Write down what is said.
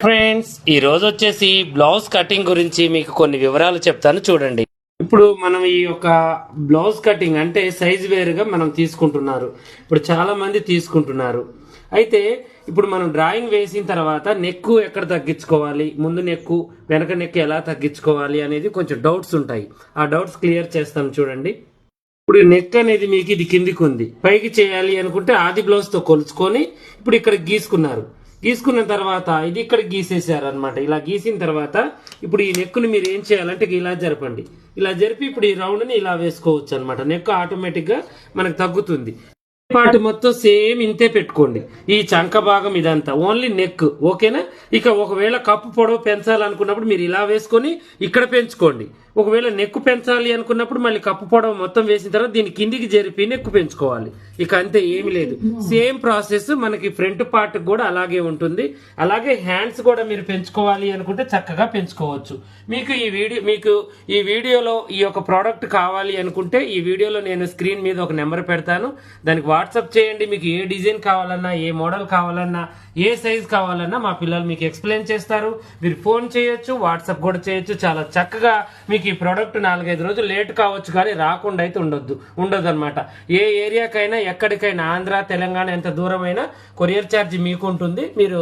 Friends, ఈ రోజు వచ్చేసి బ్లౌజ్ కటింగ్ గురించి మీకు కొన్ని వివరాలు చెప్తాను చూడండి. ఇప్పుడు మనం ఈ యొక్క బ్లౌజ్ కటింగ్ అంటే సైజ్ వేరుగా మనం తీసుకుంటున్నారు. ఇప్పుడు చాలా మంది తీసుకుంటున్నారు. అయితే ఇప్పుడు మనం డ్రాయింగ్ వేసిన తర్వాత నెక్ ఎక్కడ తగ్గించుకోవాలి, ముందు నెక్ వెనక నెక్ ఎలా తగ్గించుకోవాలి అనేది కొంచెం డౌట్స్ ఉంటాయి. ఆ డౌట్స్ క్లియర్ చేస్తాం చూడండి. ఇప్పుడు నెక్ అనేది మీకు ఇది కిందికి ఉంది, పైకి చేయాలి అనుకుంటే ఆది బ్లౌజ్ తో కొలుచుకొని ఇప్పుడు ఇక్కడ గీసుకున్న తర్వాత ఇది ఇక్కడ గీసేసారు అనమాట. ఇలా గీసిన తర్వాత ఇప్పుడు ఈ నెక్ను మీరు ఏం చేయాలంటే ఇలా జరపండి. ఇలా జరిపి ఇప్పుడు ఈ రౌండ్ ని ఇలా వేసుకోవచ్చు అనమాట. నెక్ ఆటోమేటిక్ గా మనకు తగ్గుతుంది. పార్ట్ మొత్తం సేమ్ ఇంతే పెట్టుకోండి. ఈ చంక భాగం ఇదంతా ఓన్లీ నెక్, ఓకేనా? ఇక ఒకవేళ కప్పు పొడవు పెంచాలనుకున్నప్పుడు మీరు ఇలా వేసుకొని ఇక్కడ పెంచుకోండి. ఒకవేళ నెక్ పెంచాలి అనుకున్నప్పుడు మళ్ళీ కప్పు పొడవు మొత్తం వేసిన తర్వాత దీని కిందికి జరిపి నెక్ పెంచుకోవాలి. ఇక అంతే, ఏమి లేదు. సేమ్ ప్రాసెస్ మనకి ఫ్రంట్ పార్ట్ కూడా అలాగే ఉంటుంది. అలాగే హ్యాండ్స్ కూడా మీరు పెంచుకోవాలి అనుకుంటే చక్కగా పెంచుకోవచ్చు. మీకు ఈ వీడియోలో ఈ యొక్క ప్రోడక్ట్ కావాలి అనుకుంటే ఈ వీడియోలో నేను స్క్రీన్ మీద ఒక నెంబర్ పెడతాను. దానికి వాట్సాప్ చేయండి. మీకు ఏ డిజైన్ కావాలన్నా, ఏ మోడల్ కావాలన్నా, ఏ సైజ్ కావాలన్నా మా పిల్లలు మీకు ఎక్స్ప్లెయిన్ చేస్తారు. మీరు ఫోన్ చేయొచ్చు, వాట్సాప్ కూడా చేయొచ్చు. చాలా చక్కగా మీకు ఈ ప్రోడక్ట్ 4-5 రోజులు లేట్ కావచ్చు, కానీ రాకుండా అయితే ఉండదు అనమాట. ఏ ఏరియాకైనా ఎక్కడికైనా, ఆంధ్ర తెలంగాణ ఎంత దూరమైనా కొరియర్ ఛార్జ్ మీకు ఉంటుంది. మీరు